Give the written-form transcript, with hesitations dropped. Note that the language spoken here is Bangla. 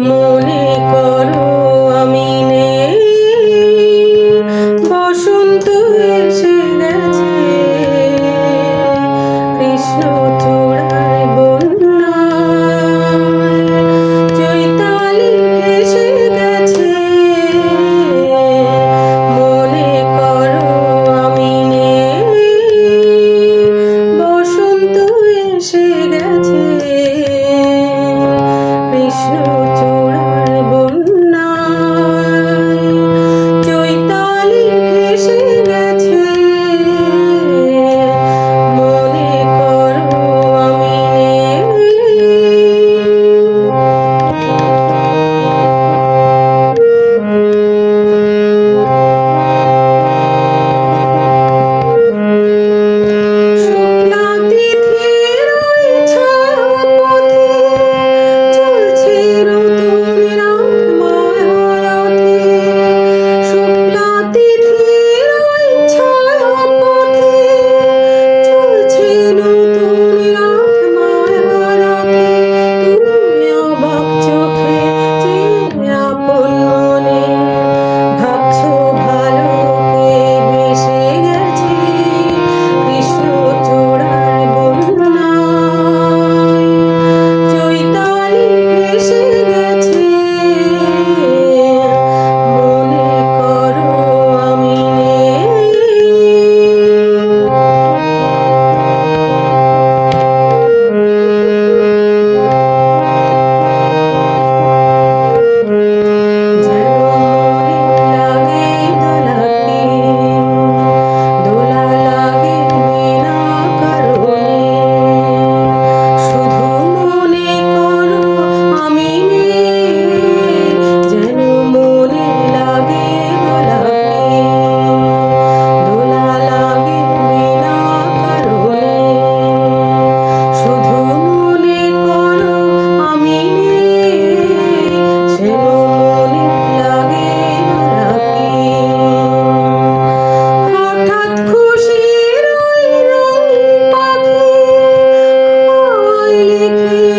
মনে করো আমি নেই, বসন্ত এসে গেছে, কৃষ্ণ চূড়ায় বন্যায় চৈতালি এসে গেছে। মনে করো আমি নেই, বসন্ত এসে গেছে, কৃষ্ণ চূড়ার বন্যায় চৈতালি এসে গেছে। মনে করো আমি নেই। শুক্লা তিথির ওই ছায়াপথে চলছে নতুন রাত মায়ারাতে। শুক্লা তিথির ওই ছায়াপথে চলছে নতুন রাত মায়ারাতে। তুমি অবাক চোখে চেয়ে আপন মনে ভাবছো ভালো কে বেসে গেছে, কৃষ্ণ চূড়ার বন্যায় চৈতালি এসে গেছে। মনে করো আমি নেই। যেন মনে লাগে দোলাকে, দোলা লাগে বিনা কারণে। শুধু মনে করো আমি নেই, যেন মনে লাগে দোলাকে, দোলা লাগে বিনা কারণে। শুধু মনে করো আমি নেই, যেন মনে লাগে দোলাকে। হঠাৎ খুশির ওই রঙিন পাখি হাওয়ায় লিখে